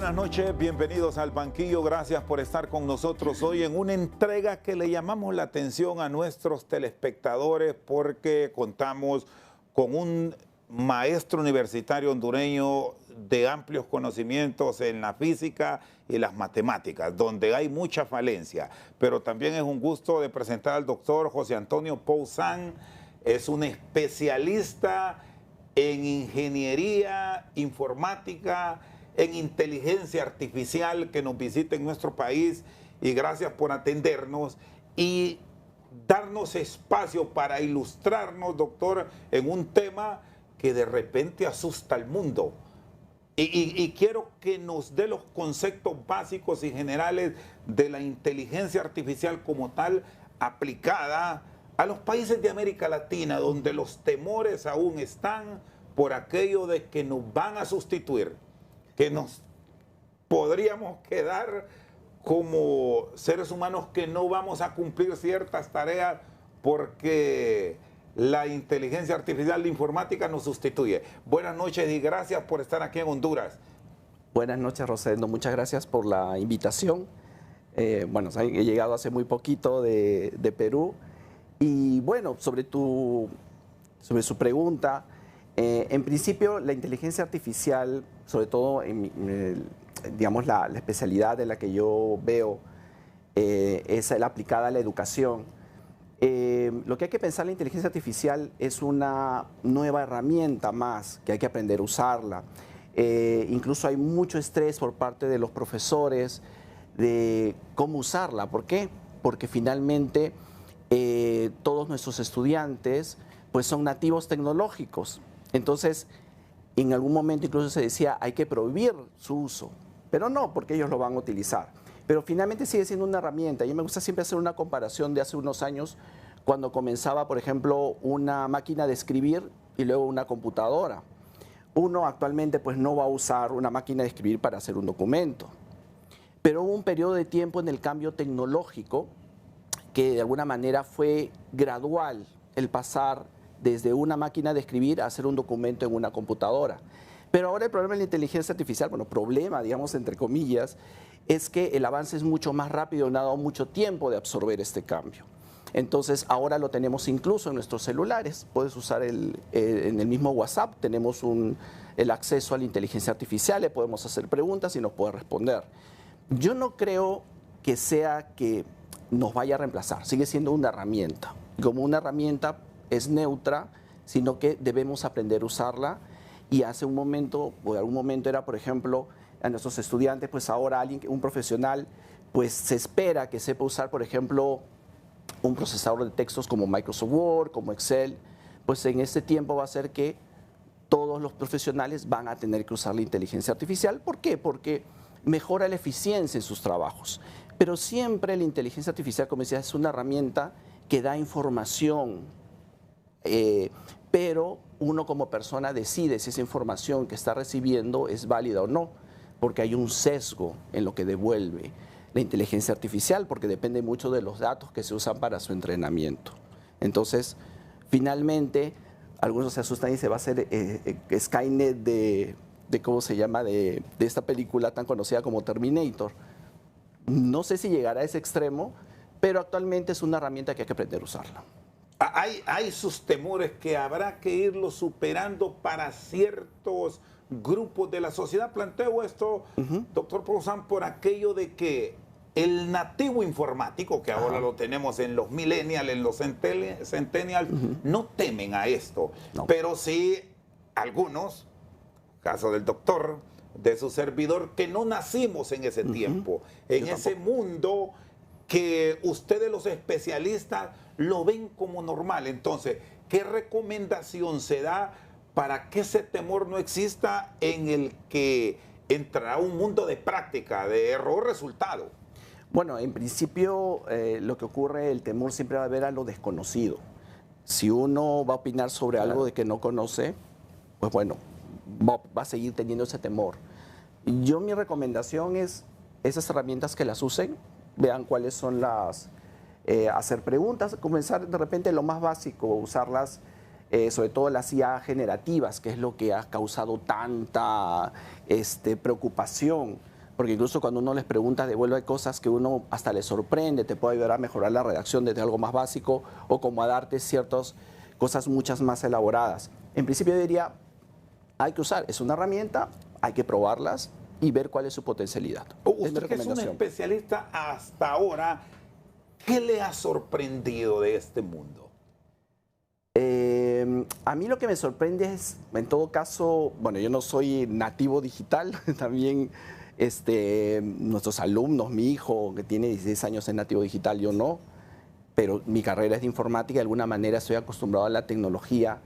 buenas noches, bienvenidos al Banquillo, gracias por estar con nosotros hoy en una entrega que le llamamos la atención a nuestros telespectadores porque contamos con un maestro universitario hondureño de amplios conocimientos en la física y las matemáticas, donde hay mucha falencia, pero también es un gusto de presentar al doctor José Antonio Pouzan. Es un especialista en ingeniería informática, en inteligencia artificial, que nos visita en nuestro país, y gracias por atendernos y darnos espacio para ilustrarnos, doctor, en un tema que de repente asusta al mundo. Y quiero que nos dé los conceptos básicos y generales de la inteligencia artificial como tal aplicada a los países de América Latina, donde los temores aún están por aquello de que nos van a sustituir, que nos podríamos quedar como seres humanos que no vamos a cumplir ciertas tareas porque la inteligencia artificial, la informática nos sustituye. Buenas noches y gracias por estar aquí en Honduras. Buenas noches, Rosendo. Muchas gracias por la invitación. Bueno, he llegado hace muy poquito de Perú. Y bueno, sobre su pregunta, en principio la inteligencia artificial, sobre todo digamos la especialidad en la que yo veo, es la aplicada a la educación. Lo que hay que pensar, la inteligencia artificial es una nueva herramienta más que hay que aprender a usarla. Incluso hay mucho estrés por parte de los profesores de cómo usarla. ¿Por qué? Porque finalmente todos nuestros estudiantes pues son nativos tecnológicos. Entonces, en algún momento incluso se decía hay que prohibir su uso, pero no, porque ellos lo van a utilizar. Pero finalmente sigue siendo una herramienta. Y me gusta siempre hacer una comparación de hace unos años cuando comenzaba, por ejemplo, una máquina de escribir y luego una computadora. Uno actualmente pues no va a usar una máquina de escribir para hacer un documento. Pero hubo un periodo de tiempo en el cambio tecnológico que de alguna manera fue gradual el pasar desde una máquina de escribir a hacer un documento en una computadora. Pero ahora el problema de la inteligencia artificial, bueno, problema, digamos, entre comillas, es que el avance es mucho más rápido, no ha dado mucho tiempo de absorber este cambio. Entonces, ahora lo tenemos incluso en nuestros celulares. Puedes usar en el mismo WhatsApp, tenemos el acceso a la inteligencia artificial, le podemos hacer preguntas y nos puede responder. Yo no creo que sea que nos vaya a reemplazar, sigue siendo una herramienta. Como una herramienta es neutra, sino que debemos aprender a usarla. Y hace un momento, o algún momento era, por ejemplo, a nuestros estudiantes, pues ahora un profesional, pues se espera que sepa usar, por ejemplo, un procesador de textos como Microsoft Word, como Excel. Pues en este tiempo va a ser que todos los profesionales van a tener que usar la inteligencia artificial. ¿Por qué? Porque mejora la eficiencia en sus trabajos. Pero siempre la inteligencia artificial, como decía, es una herramienta que da información, pero uno como persona decide si esa información que está recibiendo es válida o no, porque hay un sesgo en lo que devuelve la inteligencia artificial, porque depende mucho de los datos que se usan para su entrenamiento. Entonces, finalmente, algunos se asustan y se va a hacer Skynet de ¿cómo se llama?, de esta película tan conocida como Terminator. No sé si llegará a ese extremo, pero actualmente es una herramienta que hay que aprender a usarla. Hay sus temores que habrá que irlos superando para ciertos grupos de la sociedad. Planteo esto, doctor Pouzan, por aquello de que el nativo informático, que ahora lo tenemos en los millennials, en los centennials, no temen a esto. No. Pero sí algunos, caso del doctor, de su servidor, que no nacimos en ese tiempo, en ese mundo que ustedes los especialistas lo ven como normal. Entonces, ¿qué recomendación se da para que ese temor no exista en el que entrará un mundo de práctica, de error-resultado? Bueno, en principio lo que ocurre, el temor siempre va a haber a lo desconocido. Si uno va a opinar sobre algo de que no conoce, pues bueno, va a seguir teniendo ese temor. Mi recomendación es esas herramientas que las usen, vean cuáles son las... hacer preguntas, comenzar de repente lo más básico, usarlas, sobre todo las IA generativas, que es lo que ha causado tanta preocupación, porque incluso cuando uno les pregunta, devuelve cosas que uno hasta le sorprende, te puede ayudar a mejorar la redacción desde algo más básico o como a darte ciertas cosas muchas más elaboradas. En principio yo diría, hay que usar, es una herramienta, hay que probarlas y ver cuál es su potencialidad. Usted que es un especialista hasta ahora, ¿qué le ha sorprendido de este mundo? A mí lo que me sorprende es, en todo caso, bueno, yo no soy nativo digital, también nuestros alumnos, mi hijo que tiene 16 años es nativo digital, yo no, pero mi carrera es de informática, de alguna manera estoy acostumbrado a la tecnología,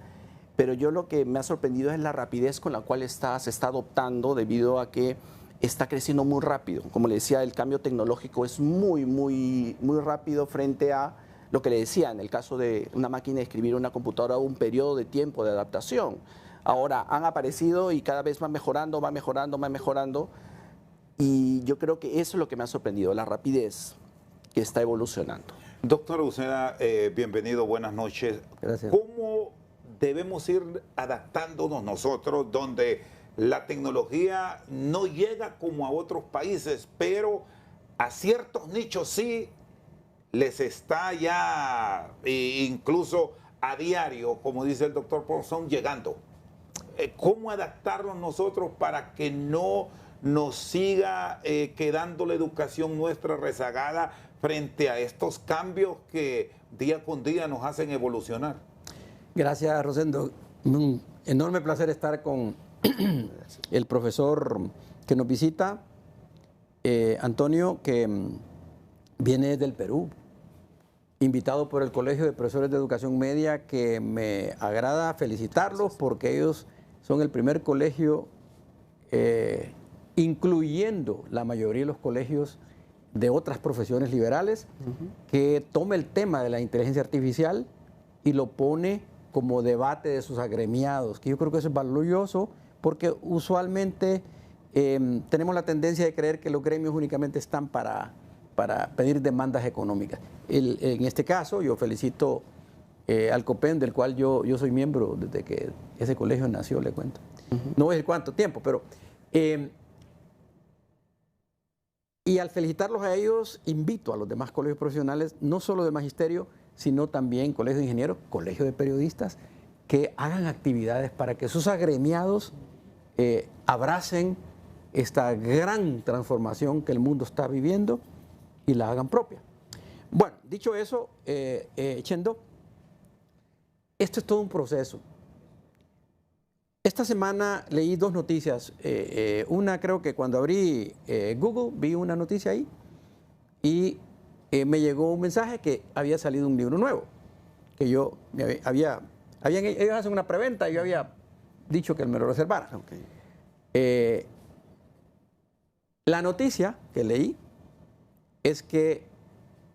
pero yo lo que me ha sorprendido es la rapidez con la cual se está adoptando debido a que está creciendo muy rápido. Como le decía, el cambio tecnológico es muy rápido frente a lo que le decía, en el caso de una máquina de escribir, una computadora, un periodo de tiempo de adaptación. Ahora han aparecido y cada vez van mejorando, y yo creo que eso es lo que me ha sorprendido, la rapidez que está evolucionando. Doctor Uceda, bienvenido, buenas noches. Gracias. ¿Cómo debemos ir adaptándonos nosotros donde la tecnología no llega como a otros países, pero a ciertos nichos sí les está ya, incluso a diario, como dice el doctor Ponson, llegando? ¿Cómo adaptarnos nosotros para que no nos siga quedando la educación nuestra rezagada frente a estos cambios que día con día nos hacen evolucionar? Gracias, Rosendo. Un enorme placer estar con el profesor que nos visita, Antonio, que viene del Perú, invitado por el Colegio de Profesores de Educación Media, que me agrada felicitarlos porque ellos son el primer colegio, incluyendo la mayoría de los colegios de otras profesiones liberales, que toma el tema de la inteligencia artificial y lo pone como debate de sus agremiados, que yo creo que eso es valioso porque usualmente tenemos la tendencia de creer que los gremios únicamente están para pedir demandas económicas. En este caso, yo felicito al COPEN, del cual yo soy miembro desde que ese colegio nació, le cuento. No voy a decir cuánto tiempo, pero... y al felicitarlos a ellos, invito a los demás colegios profesionales, no solo de magisterio, sino también colegios de ingenieros, colegios de periodistas, que hagan actividades para que sus agremiados abracen esta gran transformación que el mundo está viviendo y la hagan propia. Bueno, dicho eso, Chendo, esto es todo un proceso. Esta semana leí dos noticias. Una, creo que cuando abrí Google vi una noticia ahí y me llegó un mensaje que había salido un libro nuevo, que ellos hacen una preventa y yo había dicho que me lo reservara. Okay. La noticia que leí es que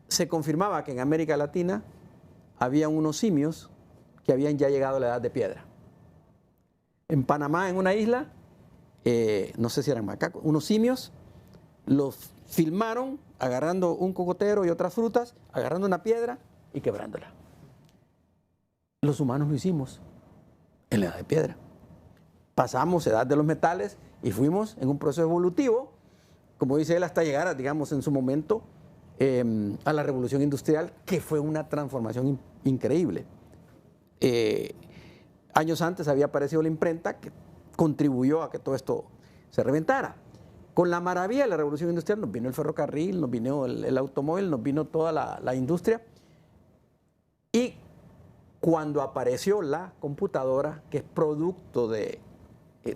se confirmaba que en América Latina había unos simios que habían ya llegado a la edad de piedra. En Panamá, en una isla, no sé si eran macacos, unos simios, los filmaron agarrando un cocotero y otras frutas, agarrando una piedra y quebrándola. Los humanos lo hicimos en la edad de piedra. Pasamos edad de los metales y fuimos en un proceso evolutivo, como dice él, hasta llegar, digamos, en su momento a la revolución industrial, que fue una transformación increíble. Años antes había aparecido la imprenta, que contribuyó a que todo esto se reventara. Con la maravilla de la revolución industrial nos vino el ferrocarril, nos vino el automóvil, nos vino toda la industria. Y cuando apareció la computadora, que es producto de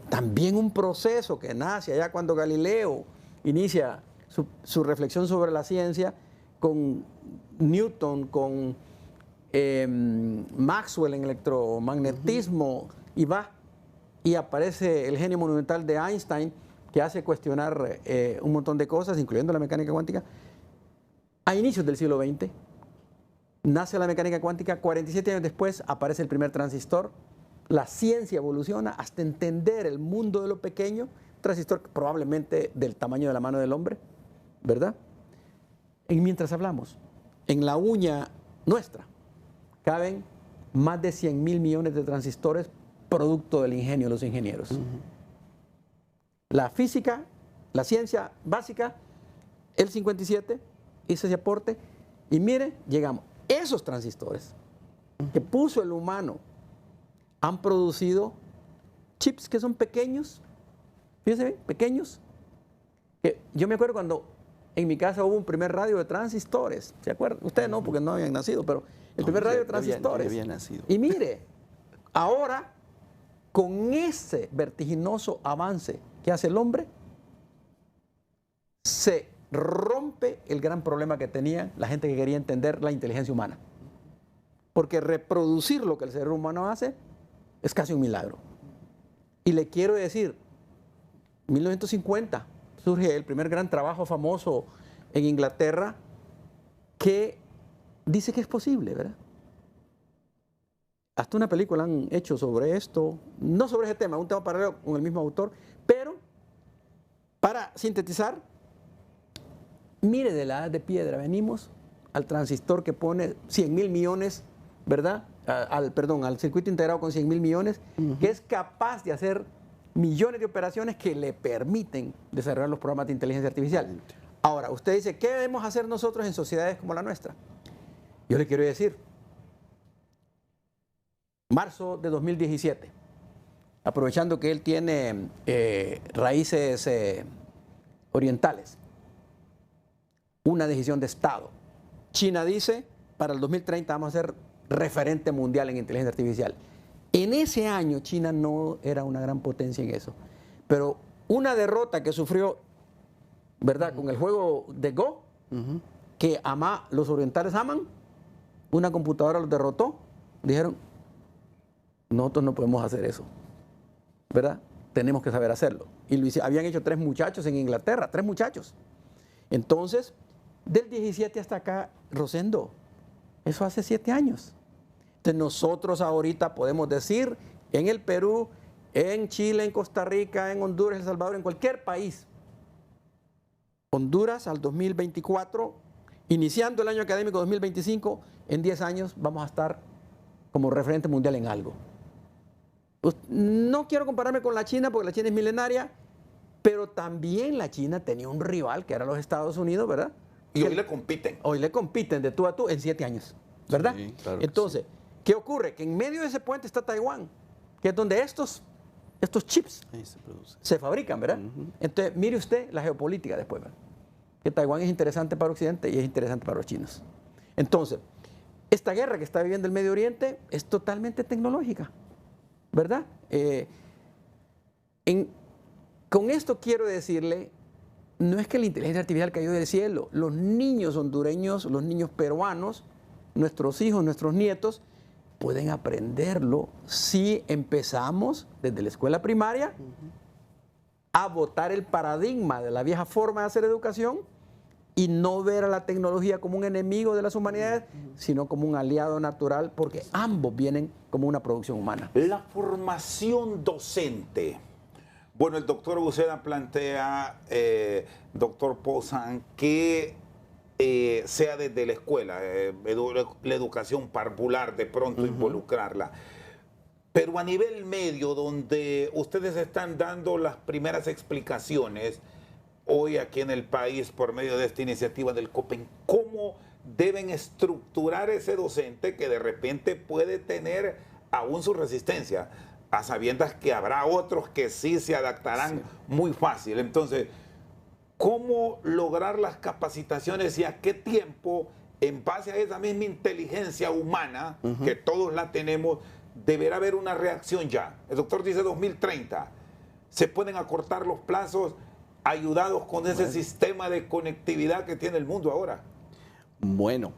también un proceso que nace allá cuando Galileo inicia su reflexión sobre la ciencia, con Newton, con Maxwell en electromagnetismo, y aparece el genio monumental de Einstein, que hace cuestionar un montón de cosas, incluyendo la mecánica cuántica. A inicios del siglo XX, nace la mecánica cuántica, 47 años después aparece el primer transistor, la ciencia evoluciona hasta entender el mundo de lo pequeño, transistor probablemente del tamaño de la mano del hombre, ¿verdad? Y mientras hablamos, en la uña nuestra caben más de 100.000 millones de transistores producto del ingenio de los ingenieros. La física la ciencia básica, el 57, hice ese aporte y mire, llegamos. Esos transistores que puso el humano han producido chips que son pequeños, fíjense bien, pequeños. Yo me acuerdo cuando en mi casa hubo un primer radio de transistores, ¿se acuerdan? Ustedes no, porque no habían nacido, pero el primer radio de transistores. Había nacido. Y mire, ahora, con ese vertiginoso avance que hace el hombre, se rompe el gran problema que tenía la gente que quería entender la inteligencia humana. Porque reproducir lo que el cerebro humano hace es casi un milagro. Y le quiero decir, 1950 surge el primer gran trabajo famoso en Inglaterra que dice que es posible, ¿verdad? Hasta una película han hecho sobre esto, no sobre ese tema, un tema paralelo con el mismo autor, pero para sintetizar, mire de la edad de piedra, venimos al transistor que pone 100.000 millones, ¿verdad? Al circuito integrado con 100.000 millones, que es capaz de hacer millones de operaciones que le permiten desarrollar los programas de inteligencia artificial. Ahora, usted dice, ¿qué debemos hacer nosotros en sociedades como la nuestra? Yo le quiero decir, marzo de 2017, aprovechando que él tiene raíces orientales, una decisión de Estado. China dice, para el 2030 vamos a ser referente mundial en inteligencia artificial. En ese año China no era una gran potencia en eso, pero una derrota que sufrió, ¿verdad? Con el juego de Go, que los orientales aman, una computadora los derrotó, dijeron, nosotros no podemos hacer eso, ¿verdad? Tenemos que saber hacerlo. Y habían hecho 3 muchachos en Inglaterra, 3 muchachos. Entonces, del 17 hasta acá, Rosendo, eso hace 7 años. Entonces nosotros ahorita podemos decir, en el Perú, en Chile, en Costa Rica, en Honduras, El Salvador, en cualquier país, Honduras al 2024, iniciando el año académico 2025, en 10 años vamos a estar como referente mundial en algo. Pues, no quiero compararme con la China, porque la China es milenaria, pero también la China tenía un rival, que era los Estados Unidos, ¿verdad? Y hoy le compiten. Hoy le compiten de tú a tú en 7 años, ¿verdad? Sí, claro. Entonces, ¿qué ocurre? Que en medio de ese puente está Taiwán, que es donde estos chips se fabrican, ¿verdad? Entonces, mire usted la geopolítica después, ¿verdad? Que Taiwán es interesante para Occidente y es interesante para los chinos. Entonces, esta guerra que está viviendo el Medio Oriente es totalmente tecnológica, ¿verdad? Con esto quiero decirle, no es que la inteligencia artificial cayó del cielo. Los niños hondureños, los niños peruanos, nuestros hijos, nuestros nietos, pueden aprenderlo si empezamos desde la escuela primaria a botar el paradigma de la vieja forma de hacer educación y no ver a la tecnología como un enemigo de las humanidades, sino como un aliado natural, porque ambos vienen como una producción humana. La formación docente. Bueno, el doctor Uceda plantea, doctor Pouzan, que sea desde la escuela, la educación parvular, de pronto involucrarla. Pero a nivel medio, donde ustedes están dando las primeras explicaciones, hoy aquí en el país, por medio de esta iniciativa del COPEN, ¿cómo deben estructurar ese docente que de repente puede tener aún su resistencia, a sabiendas que habrá otros que sí se adaptarán muy fácil? Entonces, ¿cómo lograr las capacitaciones y a qué tiempo, en base a esa misma inteligencia humana, que todos la tenemos, deberá haber una reacción ya? El doctor dice 2030. ¿Se pueden acortar los plazos ayudados con ese sistema de conectividad que tiene el mundo ahora? Bueno,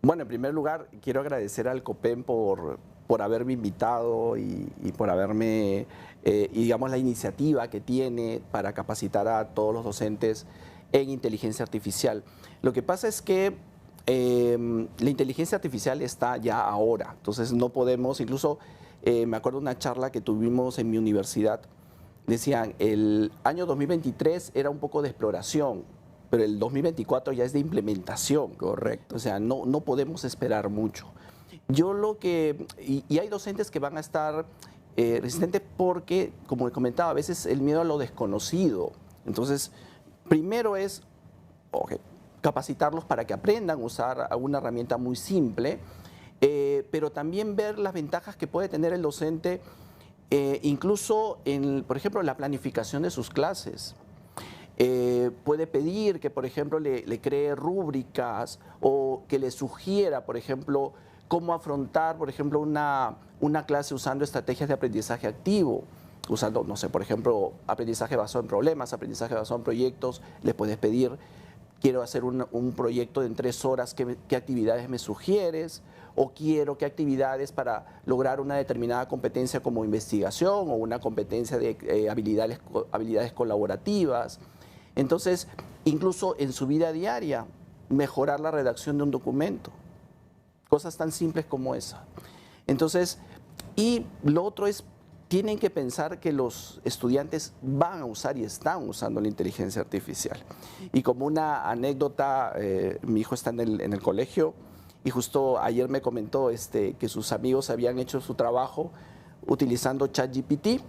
en primer lugar, quiero agradecer al COPEN por haberme invitado y por haberme, y digamos, la iniciativa que tiene para capacitar a todos los docentes en inteligencia artificial. Lo que pasa es que la inteligencia artificial está ya ahora, entonces no podemos, incluso me acuerdo de una charla que tuvimos en mi universidad, decían, el año 2023 era un poco de exploración, pero el 2024 ya es de implementación. Correcto. O sea, no podemos esperar mucho. Yo y hay docentes que van a estar resistentes porque, como comentaba, a veces el miedo a lo desconocido Entonces, primero es capacitarlos para que aprendan a usar una herramienta muy simple, pero también ver las ventajas que puede tener el docente, incluso por ejemplo, la planificación de sus clases. Puede pedir que, por ejemplo, le cree rúbricas o que le sugiera, por ejemplo, cómo afrontar, por ejemplo, una clase usando estrategias de aprendizaje activo, usando, no sé, por ejemplo, aprendizaje basado en problemas, aprendizaje basado en proyectos. Le puedes pedir, quiero hacer un proyecto en 3 horas, ¿qué actividades me sugieres? O quiero qué actividades para lograr una determinada competencia como investigación o una competencia de habilidades colaborativas. Entonces, incluso en su vida diaria, mejorar la redacción de un documento. Cosas tan simples como esa. Entonces, y lo otro es, tienen que pensar que los estudiantes van a usar y están usando la inteligencia artificial. Y como una anécdota, mi hijo está en el colegio y justo ayer me comentó que sus amigos habían hecho su trabajo utilizando ChatGPT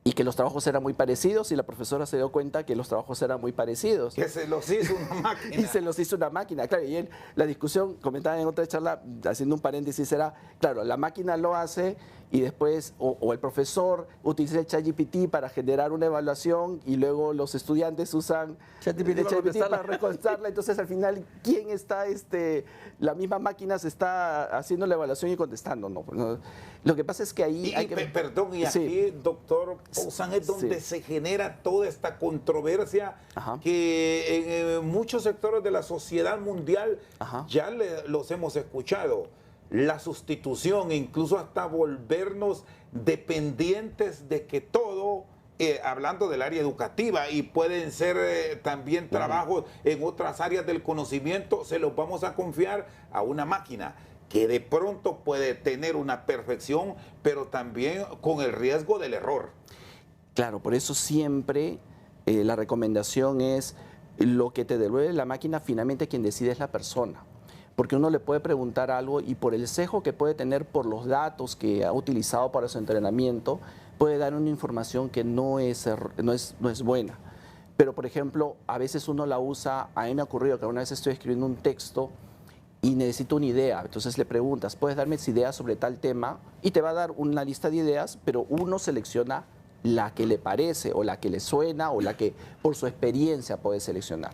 y que los trabajos eran muy parecidos, y la profesora se dio cuenta que los trabajos eran muy parecidos. Que se los hizo una máquina. Y se los hizo una máquina, claro. Y la discusión, comentaba en otra charla, haciendo un paréntesis, era, claro, la máquina lo hace y después, o el profesor utiliza el ChatGPT para generar una evaluación y luego los estudiantes usan ChatGPT para recontestarla. Entonces, al final, ¿quién está, la misma máquina se está haciendo la evaluación y contestando? No, lo que pasa es que ahí perdón, y aquí, doctor Pouzan, es donde se genera toda esta controversia que en muchos sectores de la sociedad mundial ya los hemos escuchado. La sustitución, incluso hasta volvernos dependientes de que todo, hablando del área educativa, y pueden ser también trabajos en otras áreas del conocimiento, se los vamos a confiar a una máquina que de pronto puede tener una perfección, pero también con el riesgo del error. Claro, por eso siempre la recomendación es, lo que te devuelve la máquina, finalmente quien decide es la persona. Porque uno le puede preguntar algo y por el sesgo que puede tener por los datos que ha utilizado para su entrenamiento, puede dar una información que no es buena. Pero, por ejemplo, a veces uno la usa, a mí me ha ocurrido que una vez estoy escribiendo un texto y necesito una idea, entonces le preguntas, ¿puedes darme ideas sobre tal tema? Y te va a dar una lista de ideas, pero uno selecciona la que le parece o la que le suena o la que por su experiencia puede seleccionar.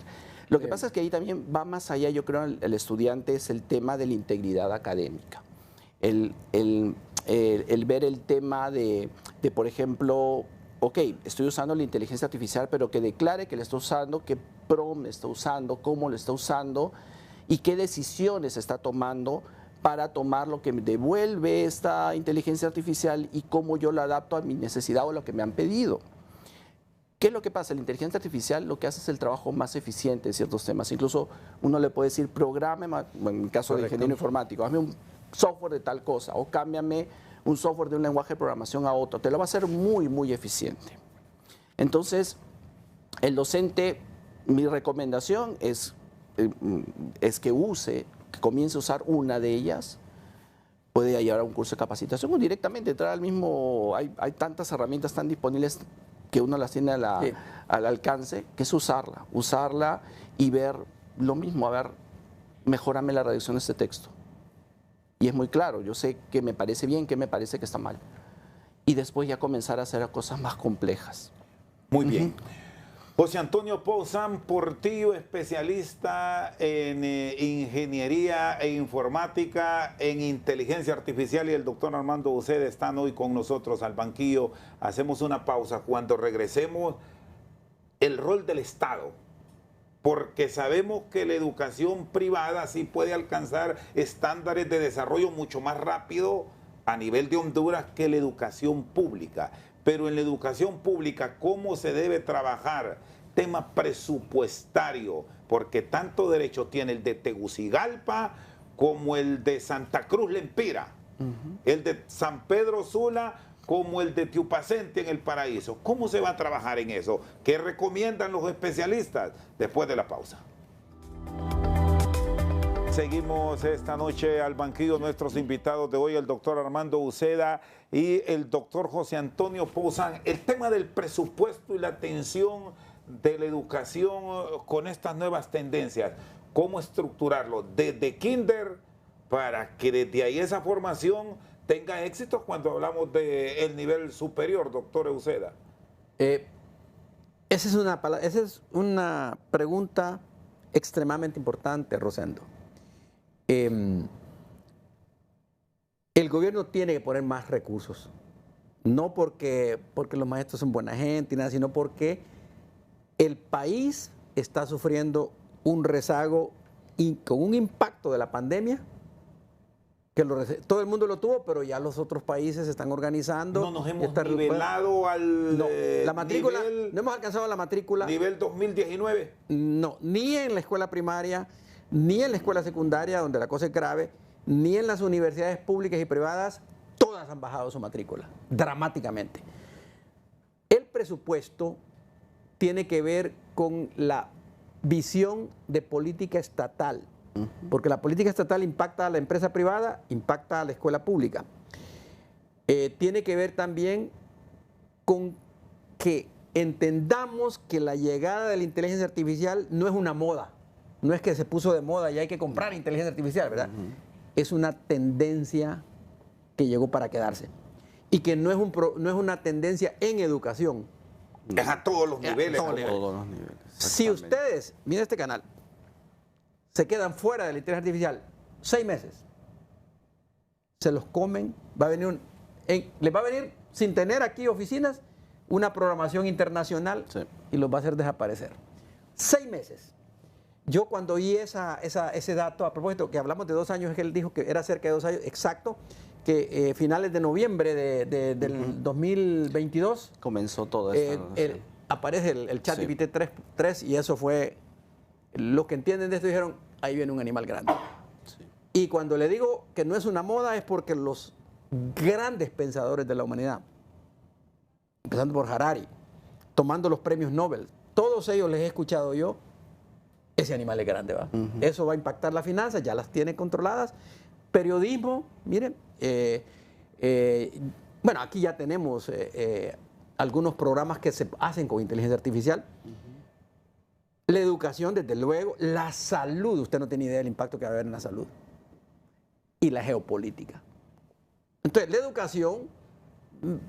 Lo que pasa es que ahí también va más allá, yo creo, el estudiante, es el tema de la integridad académica. El ver el tema de, por ejemplo, ok, estoy usando la inteligencia artificial, pero que declare que le está usando, qué prompt está usando, cómo lo está usando y qué decisiones está tomando para tomar lo que me devuelve esta inteligencia artificial y cómo yo lo adapto a mi necesidad o a lo que me han pedido. ¿Qué es lo que pasa? La inteligencia artificial lo que hace es el trabajo más eficiente en ciertos temas. Incluso uno le puede decir, programe, en el caso de ingeniero informático, hazme un software de tal cosa o cámbiame un software de un lenguaje de programación a otro. Te lo va a hacer muy, muy eficiente. Entonces, el docente, mi recomendación es que comience a usar una de ellas. Puede llevar a un curso de capacitación o directamente entrar al mismo. Hay tantas herramientas tan disponibles que uno las tiene al alcance, que es usarla y ver lo mismo, a ver, mejórame la redacción de este texto. Y es muy claro, yo sé que me parece bien, que me parece que está mal. Y después ya comenzar a hacer cosas más complejas. Muy bien. José Antonio Pouzan Portillo, especialista en ingeniería e informática, en inteligencia artificial, y el doctor Armando Uceda están hoy con nosotros al banquillo. Hacemos una pausa. Cuando regresemos, el rol del Estado, porque sabemos que la educación privada sí puede alcanzar estándares de desarrollo mucho más rápido a nivel de Honduras que la educación pública. Pero en la educación pública, ¿cómo se debe trabajar? Tema presupuestario, porque tanto derecho tiene el de Tegucigalpa como el de Santa Cruz Lempira, el de San Pedro Sula como el de Tiupacente en el Paraíso. ¿Cómo se va a trabajar en eso? ¿Qué recomiendan los especialistas? Después de la pausa. Seguimos esta noche al banquillo nuestros invitados de hoy, el doctor Armando Uceda y el doctor José Antonio Pouzan. El tema del presupuesto y la atención de la educación con estas nuevas tendencias? ¿Cómo estructurarlo desde kinder para que desde ahí esa formación tenga éxitos cuando hablamos del nivel superior, doctor Euseda? Esa es una pregunta extremadamente importante, Rosendo. El gobierno tiene que poner más recursos, no porque los maestros son buena gente y nada, sino porque el país está sufriendo un rezago y con un impacto de la pandemia que todo el mundo lo tuvo, pero ya los otros países se están organizando. No nos hemos nivelado al la matrícula, no hemos alcanzado la matrícula. ¿Nivel 2019? No, ni en la escuela primaria, ni en la escuela secundaria, donde la cosa es grave, ni en las universidades públicas y privadas, todas han bajado su matrícula, dramáticamente. El presupuesto tiene que ver con la visión de política estatal, porque la política estatal impacta a la empresa privada, impacta a la escuela pública. Tiene que ver también con que entendamos que la llegada de la inteligencia artificial no es una moda, no es que se puso de moda y hay que comprar inteligencia artificial, ¿verdad? Es una tendencia que llegó para quedarse y que no es una tendencia en educación. Es a todos los niveles. A todos los niveles. Si ustedes, miren este canal, se quedan fuera de la inteligencia artificial 6 meses, se los comen, les va a venir sin tener aquí oficinas una programación internacional y los va a hacer desaparecer. 6 meses. Yo cuando oí ese dato, a propósito, que hablamos de 2 años, es que él dijo que era cerca de 2 años, exacto, que finales de noviembre del 2022 comenzó todo esto. Aparece el ChatGPT 3 y eso fue, los que entienden de esto dijeron, ahí viene un animal grande. Sí. Y cuando le digo que no es una moda es porque los grandes pensadores de la humanidad, empezando por Harari, tomando los premios Nobel, todos ellos les he escuchado yo, ese animal es grande, ¿va? Eso va a impactar las finanzas, ya las tiene controladas. Periodismo, miren, bueno, aquí ya tenemos algunos programas que se hacen con inteligencia artificial. La educación, desde luego, la salud, usted no tiene idea del impacto que va a haber en la salud. Y la geopolítica. Entonces, la educación,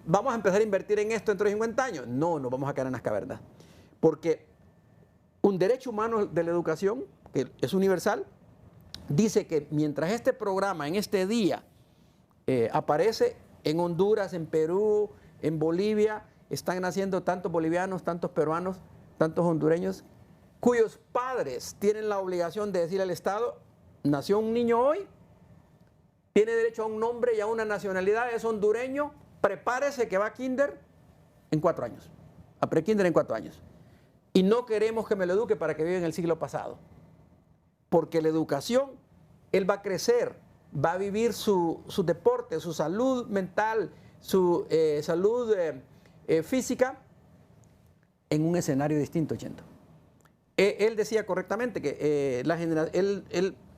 ¿vamos a empezar a invertir en esto dentro de 50 años? No, nos vamos a quedar en las cavernas. Porque un derecho humano de la educación, que es universal, dice que mientras este programa, en este día, aparece en Honduras, en Perú, en Bolivia, están naciendo tantos bolivianos, tantos peruanos, tantos hondureños, cuyos padres tienen la obligación de decirle al Estado, nació un niño hoy, tiene derecho a un nombre y a una nacionalidad, es hondureño, prepárese que va a kinder en 4 años, a prekinder en 4 años. Y no queremos que me lo eduque para que viva en el siglo pasado. Porque la educación, él va a crecer, va a vivir su deporte, su salud mental, su salud física en un escenario distinto, Chento. Él decía correctamente que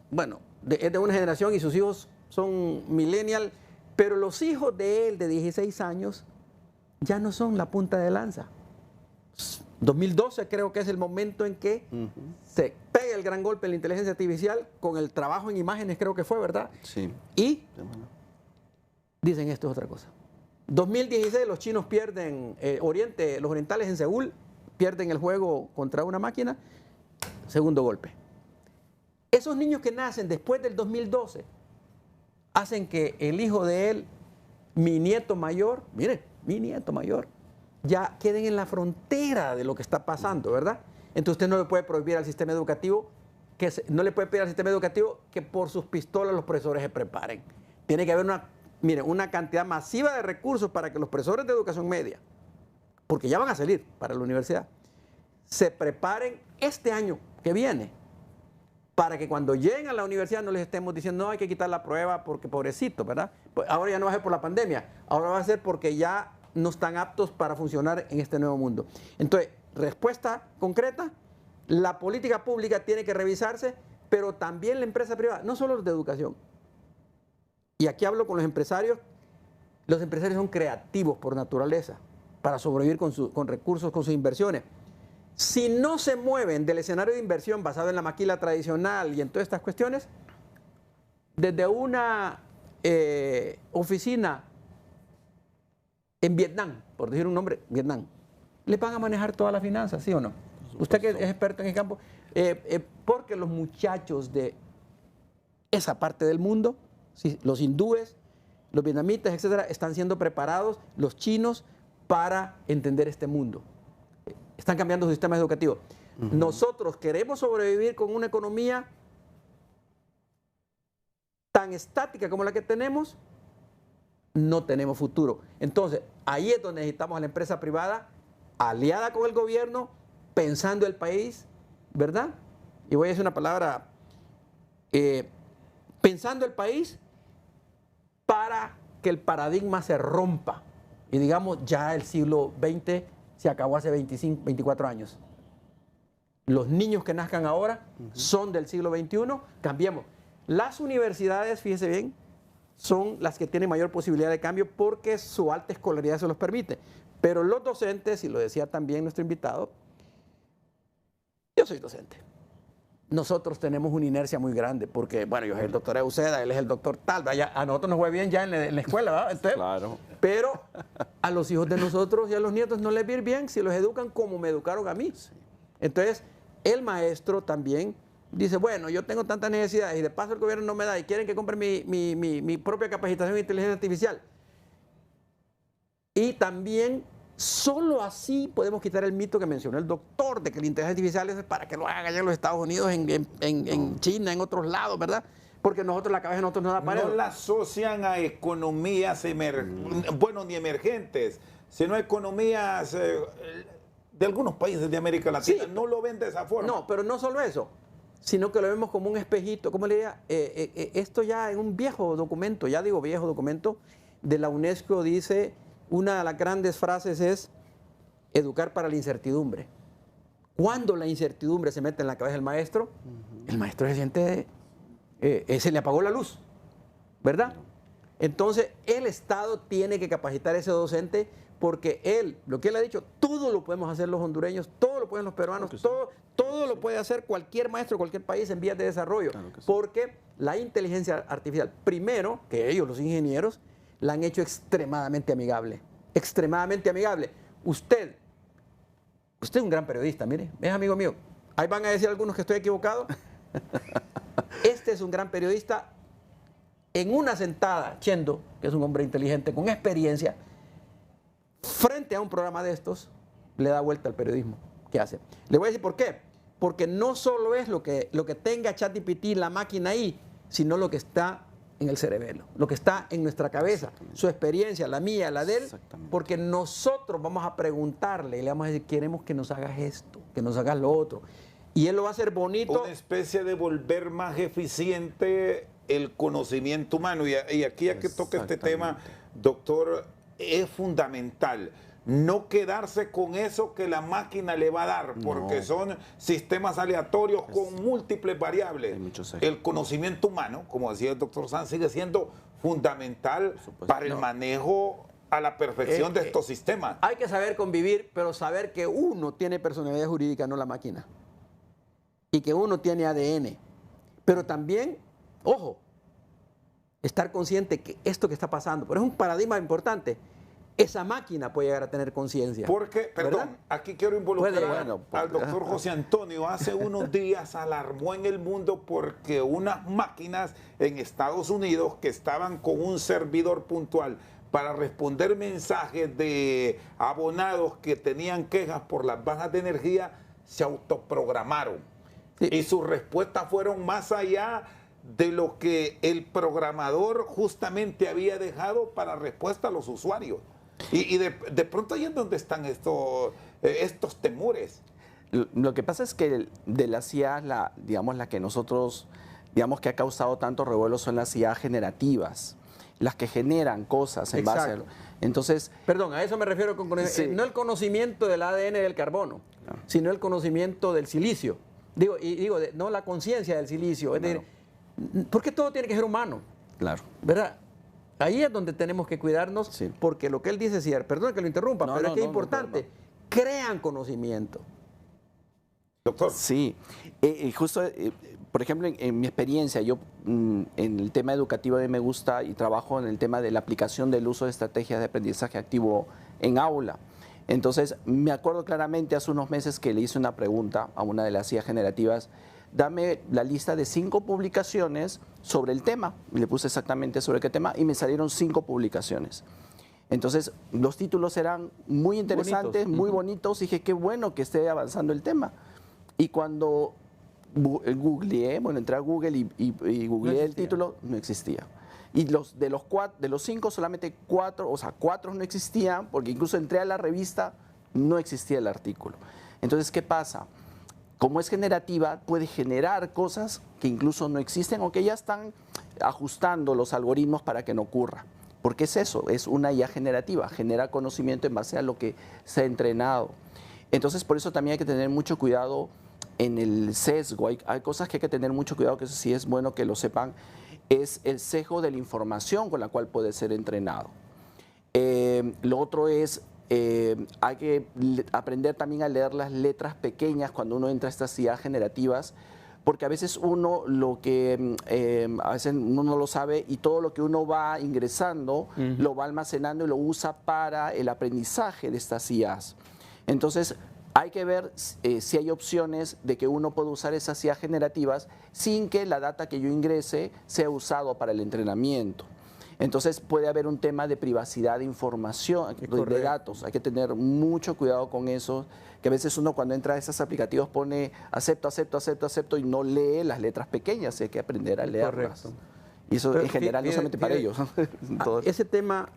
bueno, es de una generación y sus hijos son millennial, pero los hijos de él de 16 años ya no son la punta de lanza. 2012 creo que es el momento en que se pega el gran golpe en la inteligencia artificial con el trabajo en imágenes, creo que fue, ¿verdad? Sí. Y dicen esto es otra cosa. 2016 los chinos pierden, los orientales en Seúl pierden el juego contra una máquina, segundo golpe. Esos niños que nacen después del 2012 hacen que el hijo de él, mi nieto mayor, mire, mi nieto mayor, ya queden en la frontera de lo que está pasando, ¿verdad? Entonces usted no le puede prohibir al sistema educativo, no le puede pedir al sistema educativo que por sus pistolas los profesores se preparen. Tiene que haber una cantidad masiva de recursos para que los profesores de educación media, porque ya van a salir para la universidad, se preparen este año que viene, para que cuando lleguen a la universidad no les estemos diciendo, no, hay que quitar la prueba porque pobrecito, ¿verdad? Pues ahora ya no va a ser por la pandemia, ahora va a ser porque ya no están aptos para funcionar en este nuevo mundo. Entonces, respuesta concreta, la política pública tiene que revisarse, pero también la empresa privada, no solo los de educación. Y aquí hablo con los empresarios son creativos por naturaleza, para sobrevivir con recursos, con sus inversiones. Si no se mueven del escenario de inversión basado en la maquila tradicional y en todas estas cuestiones, desde una oficina en Vietnam, por decir un nombre, Vietnam, les van a manejar todas las finanzas, ¿sí o no? Usted que es experto en el campo, porque los muchachos de esa parte del mundo, ¿sí? Los hindúes, los vietnamitas, etcétera, están siendo preparados, los chinos, para entender este mundo. Están cambiando su sistema educativo. Nosotros queremos sobrevivir con una economía tan estática como la que tenemos, no tenemos futuro. Entonces, ahí es donde necesitamos a la empresa privada aliada con el gobierno, pensando el país, ¿verdad? Y voy a decir una palabra, pensando el país para que el paradigma se rompa. Y digamos, ya el siglo XX se acabó hace 25, 24 años. Los niños que nazcan ahora son del siglo XXI, cambiemos. Las universidades, fíjese bien, son las que tienen mayor posibilidad de cambio porque su alta escolaridad se los permite. Pero los docentes, y lo decía también nuestro invitado, yo soy docente. Nosotros tenemos una inercia muy grande porque, bueno, yo soy el doctor Euseda, él es el doctor tal, vaya, a nosotros nos fue bien ya en la escuela, ¿verdad? Entonces, Claro. pero a los hijos de nosotros y a los nietos no les va a ir bien si los educan como me educaron a mí. Entonces, el maestro también dice, bueno, yo tengo tantas necesidades y de paso el gobierno no me da y quieren que compre mi propia capacitación en inteligencia artificial. Y también solo así podemos quitar el mito que mencionó el doctor de que la inteligencia artificial es para que lo hagan allá en los Estados Unidos, en China, en otros lados, ¿verdad? Porque nosotros la cabeza de nosotros no da para No eso. la asocian a economías bueno, ni emergentes, sino a economías de algunos países de América Latina. Sí. No lo ven de esa forma. No, pero no solo eso, sino que lo vemos como un espejito, ¿cómo le diría? Esto ya en un viejo documento, ya digo viejo documento, de la UNESCO dice, una de las grandes frases es educar para la incertidumbre. Cuando la incertidumbre se mete en la cabeza del maestro, el maestro se siente, se le apagó la luz, ¿verdad? Entonces, el Estado tiene que capacitar a ese docente porque él, lo que él ha dicho, todo lo podemos hacer los hondureños, todo lo pueden los peruanos, todo lo puede hacer cualquier maestro de cualquier país en vías de desarrollo. Porque la inteligencia artificial, primero, que ellos, los ingenieros, la han hecho extremadamente amigable. Extremadamente amigable. Usted es un gran periodista, mire, es amigo mío. Ahí van a decir algunos que estoy equivocado. Este es un gran periodista. En una sentada, Chendo, que es un hombre inteligente, con experiencia, frente a un programa de estos, le da vuelta al periodismo. ¿Qué hace? Le voy a decir por qué. Porque no solo es lo que tenga ChatGPT, la máquina ahí, sino lo que está en el cerebelo, lo que está en nuestra cabeza, su experiencia, la mía, la de él, porque nosotros vamos a preguntarle y le vamos a decir, queremos que nos hagas esto, que nos hagas lo otro. Y él lo va a hacer bonito. Una especie de volver más eficiente el conocimiento humano. Y aquí ya que toca este tema, doctor, es fundamental no quedarse con eso que la máquina le va a dar, porque son sistemas aleatorios con múltiples variables. El conocimiento humano, como decía el doctor Sanz, sigue siendo fundamental para el manejo a la perfección de estos sistemas. Hay que saber convivir, pero saber que uno tiene personalidad jurídica, no la máquina. Y que uno tiene ADN. Pero también, ojo, estar consciente que esto que está pasando, pero es un paradigma importante, esa máquina puede llegar a tener conciencia. Porque, perdón, ¿verdad? Aquí quiero involucrar Bueno, al doctor José Antonio. Hace unos días alarmó en el mundo porque unas máquinas en Estados Unidos que estaban con un servidor puntual para responder mensajes de abonados que tenían quejas por las bajas de energía, se autoprogramaron. Sí. Y sus respuestas fueron más allá de lo que el programador justamente había dejado para respuesta a los usuarios. Y de pronto ahí es donde están estos temores. Lo que pasa es que de las IA, digamos, la que nosotros, digamos, que ha causado tanto revuelo son las IA generativas, las que generan cosas en base a... Entonces... Perdón, a eso me refiero con conocimiento, no el conocimiento del ADN del carbono, sino el conocimiento del silicio. No la conciencia del silicio. Es decir, porque todo tiene que ser humano. Claro. ¿Verdad? Ahí es donde tenemos que cuidarnos, porque lo que él dice es cierto. Perdón que lo interrumpa, pero es que es importante. Crean conocimiento. Doctor. Sí, justo, por ejemplo, en mi experiencia, yo en el tema educativo a mí me gusta y trabajo en el tema de la aplicación del uso de estrategias de aprendizaje activo en aula. Entonces, me acuerdo claramente hace unos meses que le hice una pregunta a una de las IAs generativas, dame la lista de 5 publicaciones sobre el tema. Y le puse exactamente sobre qué tema y me salieron 5 publicaciones. Entonces, los títulos eran muy interesantes, bonitos. muy bonitos. Y dije, qué bueno que esté avanzando el tema. Y cuando googleé, bueno, entré a Google y googleé el título, no existía. Y de los 5, solamente 4, o sea, 4 no existían, porque incluso entré a la revista, no existía el artículo. Entonces, ¿qué pasa? Como es generativa, puede generar cosas que incluso no existen o que ya están ajustando los algoritmos para que no ocurra. Porque es eso, es una IA generativa, genera conocimiento en base a lo que se ha entrenado. Entonces, por eso también hay que tener mucho cuidado en el sesgo. Hay cosas que hay que tener mucho cuidado, que eso sí es bueno que lo sepan, es el sesgo de la información con la cual puede ser entrenado. Lo otro es, hay que aprender también a leer las letras pequeñas cuando uno entra a estas IA generativas, porque a veces uno a veces uno no lo sabe y todo lo que uno va ingresando lo va almacenando y lo usa para el aprendizaje de estas IAs. Entonces, hay que ver si hay opciones de que uno pueda usar esas IA generativas sin que la data que yo ingrese sea usado para el entrenamiento. Entonces puede haber un tema de privacidad de información, de datos. Hay que tener mucho cuidado con eso, que a veces uno cuando entra a esos aplicativos pone acepto, acepto, acepto, acepto y no lee las letras pequeñas, hay que aprender a leerlas. Correcto. Y eso Pero en general, no solamente para ellos. Ese tema,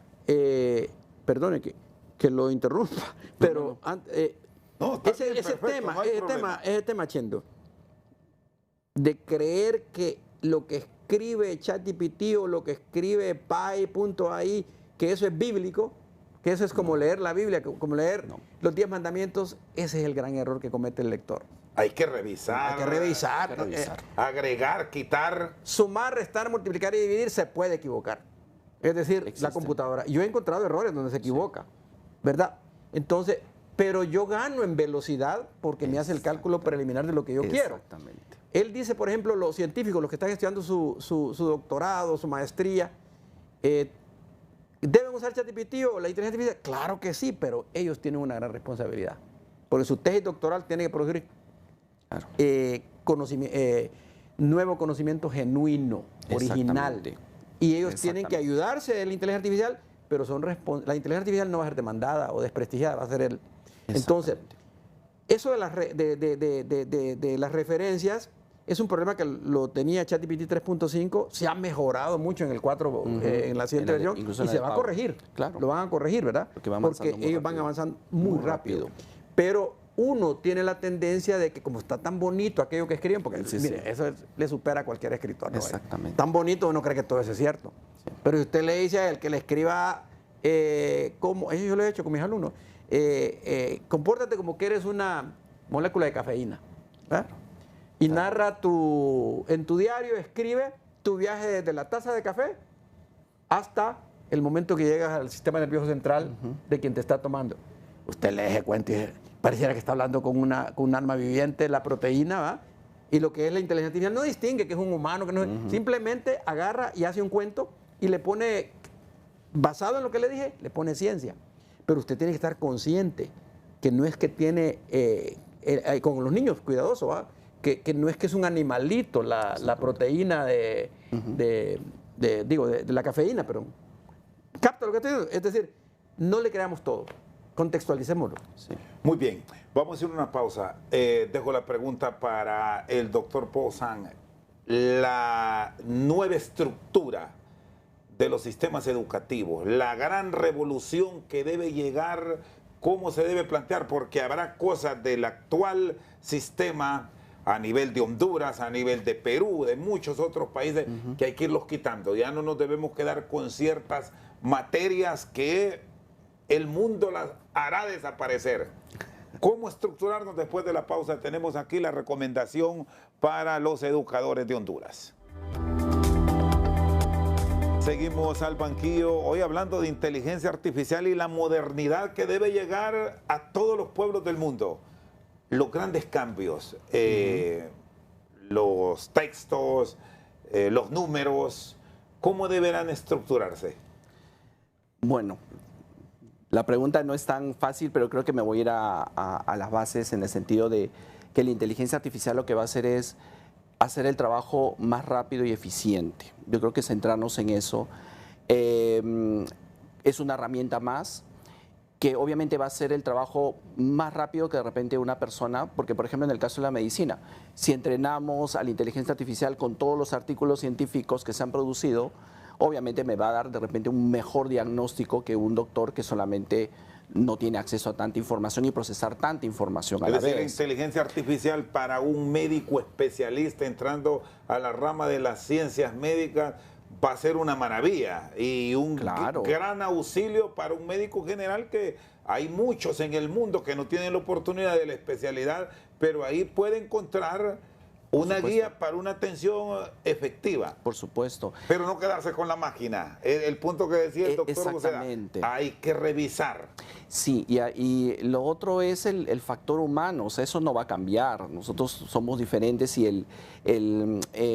perdone que lo interrumpa, pero ese tema, Chendo, de creer que lo que escribe ChatGPT o lo que escribe Pi.ai, que eso es bíblico, que eso es como leer la Biblia, como leer los 10 mandamientos, ese es el gran error que comete el lector. Hay que revisar. Hay que revisar. Agregar, quitar. Sumar, restar, multiplicar y dividir se puede equivocar. Es decir, la computadora. Yo he encontrado errores donde se equivoca, ¿verdad? Entonces, pero yo gano en velocidad porque me hace el cálculo preliminar de lo que yo quiero. Exactamente. Él dice, por ejemplo, los científicos, los que están estudiando su doctorado, su maestría, ¿deben usar ChatGPT o la inteligencia artificial? Claro que sí, pero ellos tienen una gran responsabilidad. Porque su tesis doctoral tiene que producir nuevo conocimiento genuino, original. Y ellos tienen que ayudarse de la inteligencia artificial, pero la inteligencia artificial no va a ser demandada o desprestigiada, va a ser él. Entonces, eso de las referencias es un problema que lo tenía ChatGPT 3.5, se ha mejorado mucho en el 4, en la siguiente versión, y se va a corregir. Claro. Lo van a corregir, ¿verdad? Porque ellos van avanzando muy rápido. Pero uno tiene la tendencia de que como está tan bonito aquello que escriben, porque mire, eso le supera a cualquier escritor. Exactamente. Tan bonito uno cree que todo eso es cierto. Sí. Pero si usted le dice a él que le escriba, como yo lo he hecho con mis alumnos, compórtate como que eres una molécula de cafeína. ¿Verdad? Y narra en tu diario, escribe tu viaje desde la taza de café hasta el momento que llegas al sistema nervioso central de quien te está tomando. Usted lee ese cuento y pareciera que está hablando con un alma viviente, la proteína, ¿va? Y lo que es la inteligencia artificial no distingue que es un humano, que no simplemente agarra y hace un cuento y le pone, basado en lo que le dije, le pone ciencia. Pero usted tiene que estar consciente que no es que tiene, con los niños, cuidadoso, ¿va? Que no es que es un animalito la proteína de la cafeína, pero capta lo que estoy diciendo. Es decir, no le creamos todo, contextualicémoslo. Sí. Muy bien, vamos a hacer una pausa. Dejo la pregunta para el doctor Pozán. La nueva estructura de los sistemas educativos, la gran revolución que debe llegar, cómo se debe plantear, porque habrá cosas del actual sistema a nivel de Honduras, a nivel de Perú, de muchos otros países, que hay que irlos quitando. Ya no nos debemos quedar con ciertas materias que el mundo las hará desaparecer. ¿Cómo estructurarnos después de la pausa? Tenemos aquí la recomendación para los educadores de Honduras. Seguimos al banquillo, hoy hablando de inteligencia artificial y la modernidad que debe llegar a todos los pueblos del mundo. los grandes cambios, los textos, los números, ¿cómo deberán estructurarse? Bueno, la pregunta no es tan fácil, pero creo que me voy a ir a las bases en el sentido de que la inteligencia artificial lo que va a hacer es hacer el trabajo más rápido y eficiente. Yo creo que centrarnos en eso. Es una herramienta más que obviamente va a hacer el trabajo más rápido que de repente una persona, porque por ejemplo en el caso de la medicina, si entrenamos a la inteligencia artificial con todos los artículos científicos que se han producido, obviamente me va a dar de repente un mejor diagnóstico que un doctor que solamente no tiene acceso a tanta información y procesar tanta información a la Es decir, la vez. inteligencia artificial para un médico especialista entrando a la rama de las ciencias médicas va a ser una maravilla y un Claro. gran auxilio para un médico general, que hay muchos en el mundo que no tienen la oportunidad de la especialidad, pero ahí puede encontrar una supuesto. guía para una atención efectiva. Por supuesto. Pero no quedarse con la máquina. El punto que decía el doctor Uceda, Exactamente. hay que revisar. Sí, y lo otro es el factor humano, o sea, eso no va a cambiar. Nosotros somos diferentes y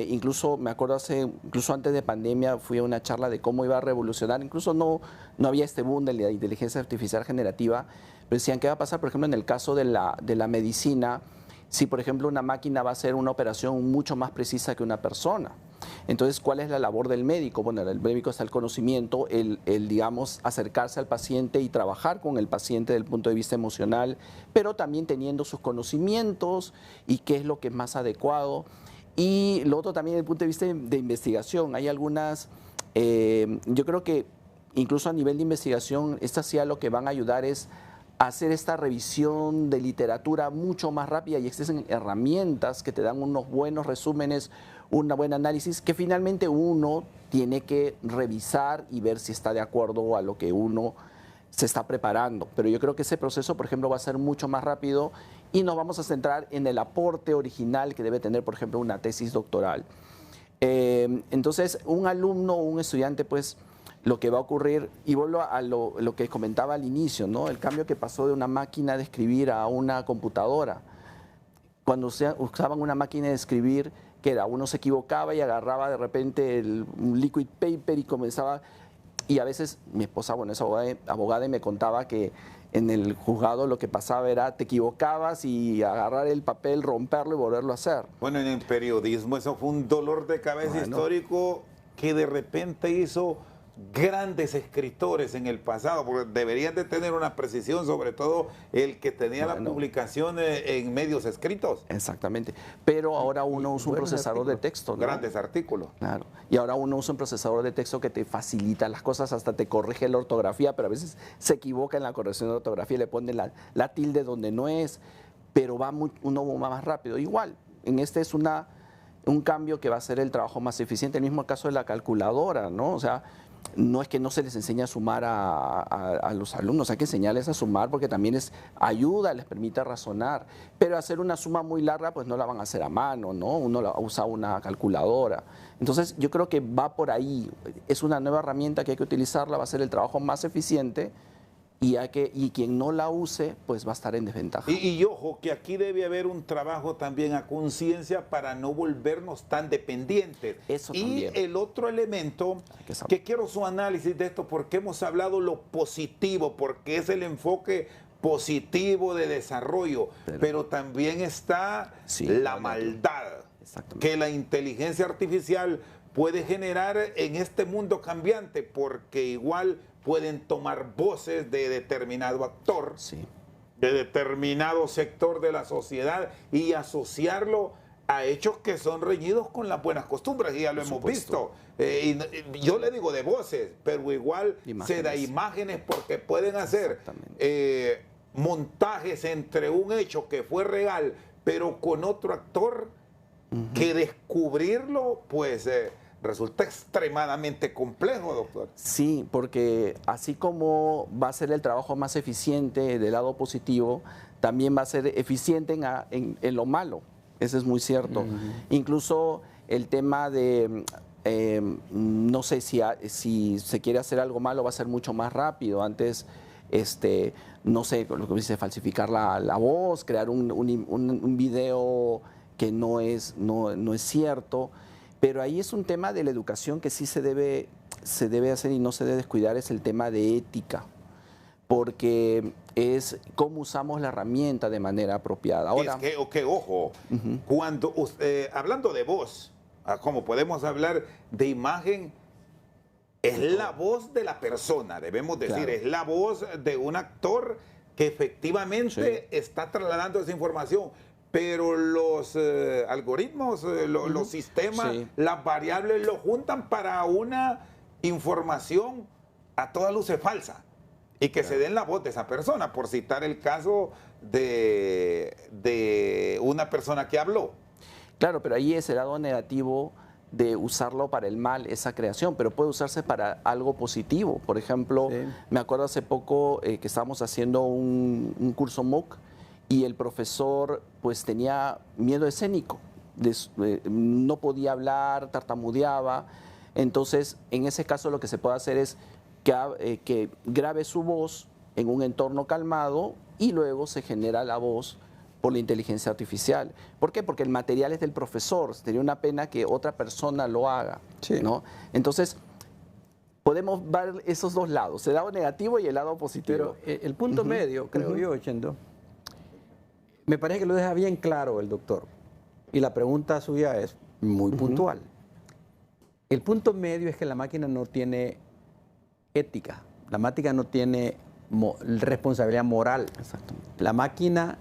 incluso me acuerdo incluso antes de pandemia fui a una charla de cómo iba a revolucionar, incluso no había este boom de la inteligencia artificial generativa, pero decían qué va a pasar, por ejemplo, en el caso de la medicina. Si, por ejemplo, una máquina va a hacer una operación mucho más precisa que una persona. Entonces, ¿cuál es la labor del médico? Bueno, el médico está el conocimiento, digamos, acercarse al paciente y trabajar con el paciente desde el punto de vista emocional, pero también teniendo sus conocimientos y qué es lo que es más adecuado. Y lo otro también desde el punto de vista de investigación. Hay algunas, yo creo que incluso a nivel de investigación, estas sí a lo que van a ayudar es hacer esta revisión de literatura mucho más rápida y existen herramientas que te dan unos buenos resúmenes, un buen análisis, que finalmente uno tiene que revisar y ver si está de acuerdo a lo que uno se está preparando. Pero yo creo que ese proceso, por ejemplo, va a ser mucho más rápido y nos vamos a centrar en el aporte original que debe tener, por ejemplo, una tesis doctoral. Entonces, un alumno o un estudiante, pues, lo que va a ocurrir, y vuelvo a lo que comentaba al inicio, ¿no? El cambio que pasó de una máquina de escribir a una computadora. Cuando usaban una máquina de escribir, que era, uno se equivocaba y agarraba de repente un liquid paper y comenzaba, y a veces mi esposa, bueno, es abogada y me contaba que en el juzgado lo que pasaba era te equivocabas y agarrar el papel, romperlo y volverlo a hacer. Bueno, en el periodismo eso fue un dolor de cabeza histórico que de repente hizo grandes escritores en el pasado, porque deberían de tener una precisión, sobre todo el que tenía la publicación en medios escritos. Exactamente, pero ahora uno usa un procesador de texto, ¿no? Grandes artículos. Claro, y ahora uno usa un procesador de texto que te facilita las cosas, hasta te corrige la ortografía, pero a veces se equivoca en la corrección de ortografía, le pone la tilde donde no es, pero uno va más rápido. Igual, en este es un cambio que va a hacer el trabajo más eficiente, el mismo caso de la calculadora, ¿no? O sea, no es que no se les enseñe a sumar a los alumnos, hay que enseñarles a sumar porque también ayuda, les permite razonar, pero hacer una suma muy larga pues no la van a hacer a mano, ¿no? Uno usa una calculadora. Entonces yo creo que va por ahí, es una nueva herramienta que hay que utilizarla, va a ser el trabajo más eficiente y quien no la use pues va a estar en desventaja. Y ojo, que aquí debe haber un trabajo también a conciencia para no volvernos tan dependientes. Eso y también. el otro elemento que quiero su análisis de esto, porque hemos hablado lo positivo, porque es el enfoque positivo de desarrollo, pero también está la maldad que la inteligencia artificial puede generar en este mundo cambiante, porque igual pueden tomar voces de determinado actor, de determinado sector de la sociedad y asociarlo a hechos que son reñidos con las buenas costumbres, y ya lo hemos visto. Y yo le digo de voces, pero igual se da imágenes, porque pueden hacer montajes entre un hecho que fue real, pero con otro actor, que descubrirlo, pues resulta extremadamente complejo, doctor. Sí, porque así como va a ser el trabajo más eficiente del lado positivo, también va a ser eficiente en lo malo. Eso es muy cierto. Incluso el tema de, no sé si se quiere hacer algo malo, va a ser mucho más rápido. Antes no sé, lo que dice, falsificar la voz, crear un video que no es cierto. Pero ahí es un tema de la educación que sí se debe hacer y no se debe descuidar, es el tema de ética, porque es cómo usamos la herramienta de manera apropiada. Ahora, es que ojo, cuando hablando de voz, como podemos hablar de imagen, es la voz de la persona, debemos decir, Claro. es la voz de un actor que efectivamente está trasladando esa información. Pero los algoritmos, los sistemas, Sí. las variables lo juntan para una información a toda luces falsa y que se den la voz de esa persona, por citar el caso de una persona que habló. claro, pero ahí es el lado negativo de usarlo para el mal, esa creación, pero puede usarse para algo positivo. Por ejemplo, Sí. me acuerdo hace poco que estábamos haciendo un curso MOOC y el profesor pues tenía miedo escénico, no podía hablar, tartamudeaba. Entonces, en ese caso lo que se puede hacer es que grabe su voz en un entorno calmado y luego se genera la voz por la inteligencia artificial. ¿Por qué? Porque el material es del profesor. Sería una pena que otra persona lo haga, Sí. ¿no? Entonces, podemos ver esos dos lados, el lado negativo y el lado positivo. Pero el punto medio, creo yo, Chendo, me parece que lo deja bien claro el doctor. Y la pregunta suya es muy puntual. El punto medio es que la máquina no tiene ética, la máquina no tiene responsabilidad moral. Exactamente. La máquina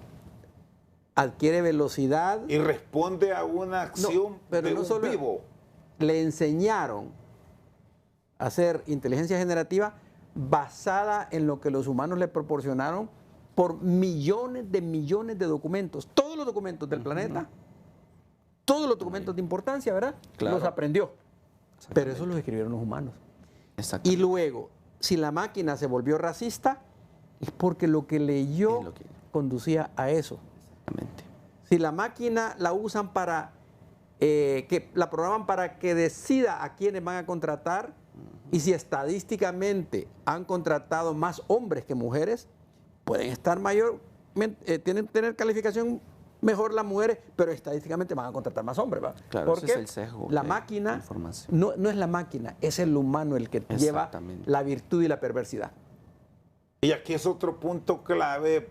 adquiere velocidad. Y responde a una acción pero de no un solo- vivo. Le enseñaron a hacer inteligencia generativa basada en lo que los humanos le proporcionaron por millones de documentos. Todos los documentos del planeta, todos los documentos de importancia, ¿verdad? Claro. Los aprendió. Pero eso los escribieron los humanos. Exactamente. Y luego, si la máquina se volvió racista, es porque lo que leyó Es lo que- conducía a eso. Exactamente. Si la máquina la usan para, que la programan para que decida a quiénes van a contratar, y si estadísticamente han contratado más hombres que mujeres, pueden estar tener calificación mejor las mujeres, pero estadísticamente van a contratar más hombres, ¿va? Claro, ese Porque es el sesgo la de máquina información. no es la máquina, es el humano el que lleva Exactamente. la virtud y la perversidad. Y aquí es otro punto clave,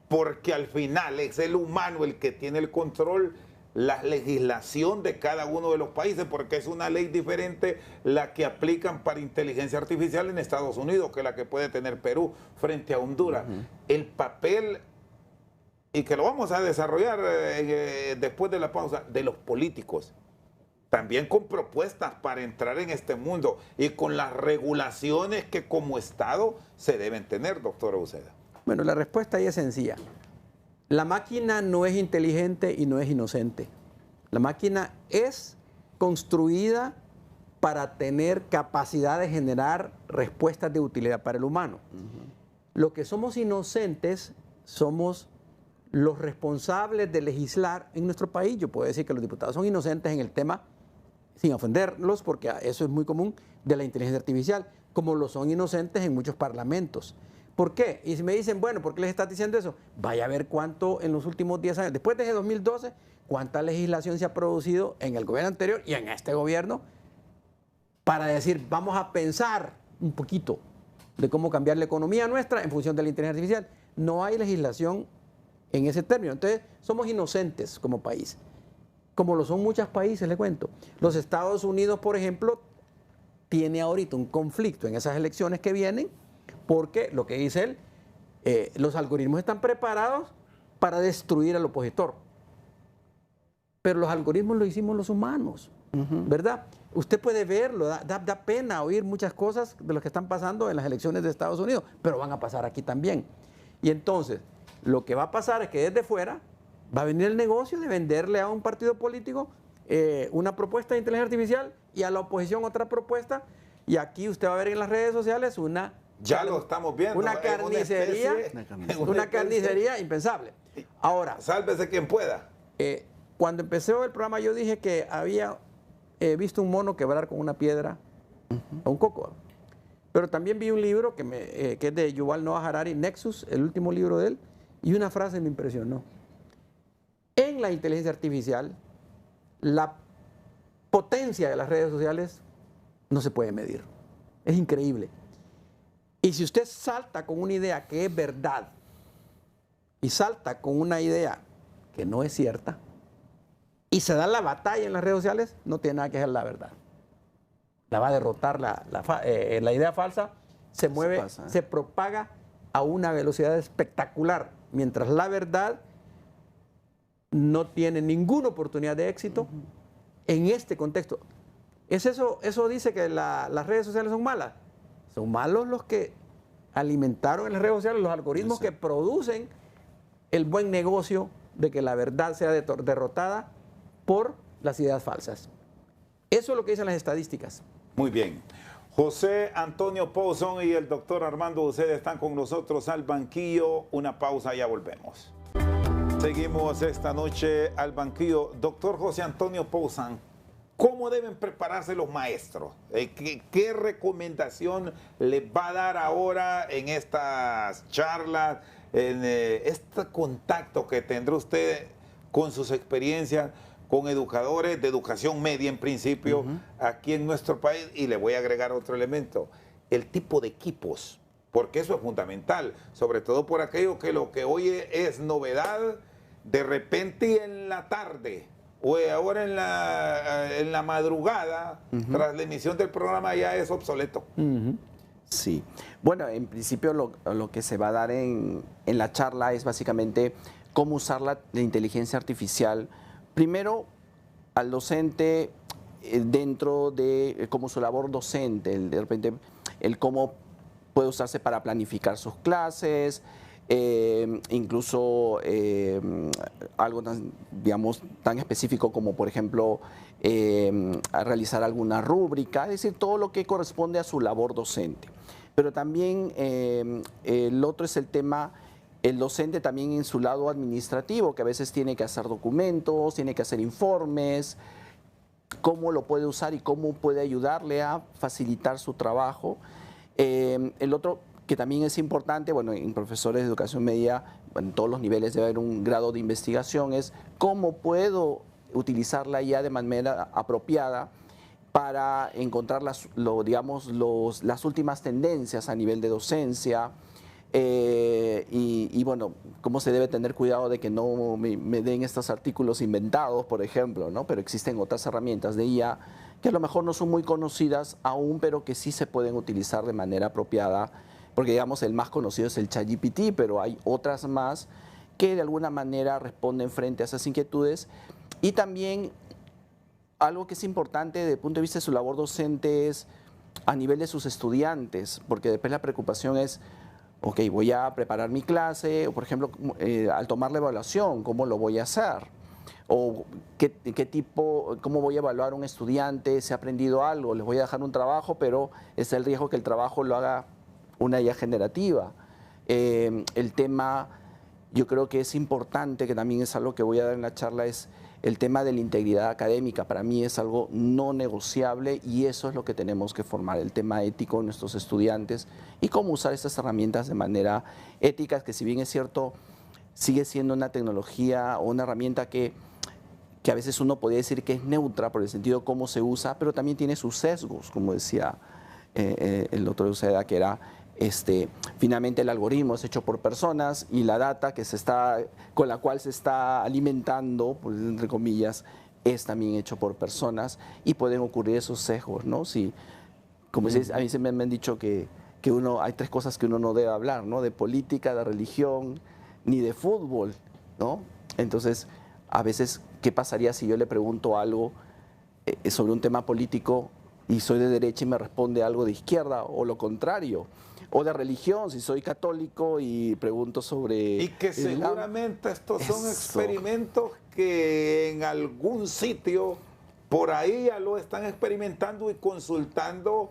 porque al final es el humano el que tiene el control, la legislación de cada uno de los países, porque es una ley diferente la que aplican para inteligencia artificial en Estados Unidos que la que puede tener Perú frente a Honduras. El papel, y que lo vamos a desarrollar después de la pausa, de los políticos, también con propuestas para entrar en este mundo y con las regulaciones que como Estado se deben tener, doctora Uceda. Bueno, la respuesta ahí es sencilla. La máquina no es inteligente y no es inocente. La máquina es construida para tener capacidad de generar respuestas de utilidad para el humano. Lo que somos inocentes somos los responsables de legislar en nuestro país. Yo puedo decir que los diputados son inocentes en el tema, sin ofenderlos, porque eso es muy común, de la inteligencia artificial, como lo son inocentes en muchos parlamentos. ¿Por qué? Y si me dicen, bueno, ¿por qué les estás diciendo eso? Vaya a ver cuánto en los últimos 10 años, después de ese 2012, cuánta legislación se ha producido en el gobierno anterior y en este gobierno para decir, vamos a pensar un poquito de cómo cambiar la economía nuestra en función de la inteligencia artificial. No hay legislación en ese término. Entonces, somos inocentes como país, como lo son muchos países, le cuento. Los Estados Unidos, por ejemplo, tiene ahorita un conflicto en esas elecciones que vienen, porque lo que dice él, los algoritmos están preparados para destruir al opositor. Pero los algoritmos lo hicimos los humanos, ¿verdad? Usted puede verlo, da pena oír muchas cosas de lo que están pasando en las elecciones de Estados Unidos, pero van a pasar aquí también. Y entonces, lo que va a pasar es que desde fuera va a venir el negocio de venderle a un partido político una propuesta de inteligencia artificial y a la oposición otra propuesta. Y aquí usted va a ver en las redes sociales Ya lo estamos viendo. una es carnicería, una carnicería impensable. Ahora, Sálvese quien pueda. cuando empezó el programa yo dije que había visto un mono quebrar con una piedra a un coco. Pero también vi un libro que es de Yuval Noah Harari, Nexus, el último libro de él, y una frase me impresionó. En la inteligencia artificial, la potencia de las redes sociales no se puede medir. Es increíble. Y si usted salta con una idea que es verdad y salta con una idea que no es cierta y se da la batalla en las redes sociales, no tiene nada que ser la verdad. La va a derrotar la idea falsa, se mueve, se propaga a una velocidad espectacular, mientras la verdad no tiene ninguna oportunidad de éxito en este contexto. ¿Eso dice que las redes sociales son malas? Son malos los que alimentaron en las redes sociales los algoritmos que producen el buen negocio de que la verdad sea derrotada por las ideas falsas. Eso es lo que dicen las estadísticas. Muy bien. José Antonio Pouzon y el doctor Armando Uceda están con nosotros al banquillo. Una pausa, ya volvemos. Seguimos esta noche al banquillo. Doctor José Antonio Pouzon, ¿cómo deben prepararse los maestros? ¿Qué recomendación les va a dar ahora en estas charlas, en este contacto que tendrá usted con sus experiencias, con educadores de educación media en principio, aquí en nuestro país? Y le voy a agregar otro elemento, el tipo de equipos, porque eso es fundamental, sobre todo por aquello que lo que hoy es novedad, de repente en la tarde, o ahora en la madrugada, tras la emisión del programa, ya es obsoleto. Sí. Bueno, en principio lo que se va a dar en la charla es básicamente cómo usar la inteligencia artificial. Primero, al docente dentro de como su labor docente, de repente el cómo puede usarse para planificar sus clases, incluso algo tan, digamos, tan específico como, por ejemplo, a realizar alguna rúbrica, es decir, todo lo que corresponde a su labor docente. Pero también el otro es el tema, el docente también en su lado administrativo, que a veces tiene que hacer documentos, tiene que hacer informes, cómo lo puede usar y cómo puede ayudarle a facilitar su trabajo. El otro que también es importante, bueno, en profesores de educación media, en todos los niveles debe haber un grado de investigación, es cómo puedo utilizarla ya de manera apropiada para encontrar las últimas tendencias a nivel de docencia, y bueno, cómo se debe tener cuidado de que no me den estos artículos inventados, por ejemplo, ¿no? Pero existen otras herramientas de IA que a lo mejor no son muy conocidas aún, pero que sí se pueden utilizar de manera apropiada, porque digamos el más conocido es el ChatGPT, pero hay otras más que de alguna manera responden frente a esas inquietudes. Y también algo que es importante desde el punto de vista de su labor docente es a nivel de sus estudiantes, porque después la preocupación es, ok, voy a preparar mi clase, o por ejemplo, al tomar la evaluación, ¿cómo lo voy a hacer? O cómo voy a evaluar a un estudiante, si ha aprendido algo, les voy a dejar un trabajo, pero está el riesgo que el trabajo lo haga una IA generativa. El tema, yo creo que es importante, que también es algo que voy a dar en la charla, es el tema de la integridad académica. Para mí es algo no negociable y eso es lo que tenemos que formar, el tema ético de nuestros estudiantes y cómo usar estas herramientas de manera ética, que si bien es cierto, sigue siendo una tecnología o una herramienta que a veces uno podría decir que es neutra por el sentido de cómo se usa, pero también tiene sus sesgos, como decía el doctor Uceda, que era finalmente el algoritmo es hecho por personas y la data con la cual se está alimentando, pues, entre comillas, es también hecho por personas y pueden ocurrir esos sesgos, ¿no? Si, como a mí se me han dicho que hay tres cosas que uno no debe hablar, ¿no? De política, de religión, ni de fútbol, ¿no? Entonces, a veces, ¿qué pasaría si yo le pregunto algo sobre un tema político y soy de derecha y me responde algo de izquierda, o lo contrario? O de religión, si soy católico y pregunto sobre... Y que seguramente estos son experimentos que en algún sitio por ahí ya lo están experimentando y consultando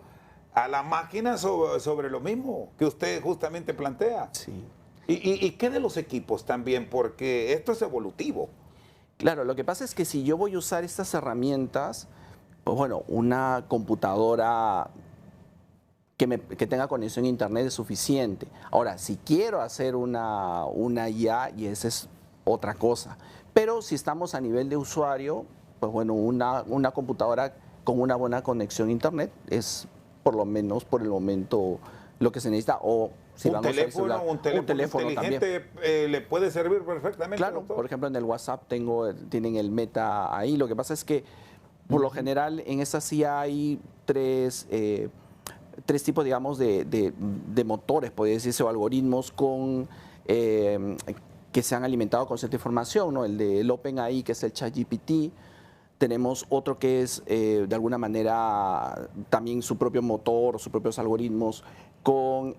a la máquina sobre lo mismo que usted justamente plantea. Sí. ¿Y qué de los equipos también? Porque esto es evolutivo. Claro, lo que pasa es que si yo voy a usar estas herramientas, pues bueno, una computadora que tenga conexión a internet es suficiente. Ahora, si quiero hacer una IA, y esa es otra cosa. Pero si estamos a nivel de usuario, pues bueno, una computadora con una buena conexión a internet es por lo menos por el momento lo que se necesita. O si un teléfono también. inteligente le puede servir perfectamente. Claro, doctor. por ejemplo en el WhatsApp tienen el Meta ahí. Lo que pasa es que por lo general en esa sí hay tres tipos, digamos, de motores, podría decirse, o algoritmos que se han alimentado con cierta información, ¿no? El OpenAI, que es el ChatGPT. Tenemos otro que es, de alguna manera, también su propio motor, sus propios algoritmos, con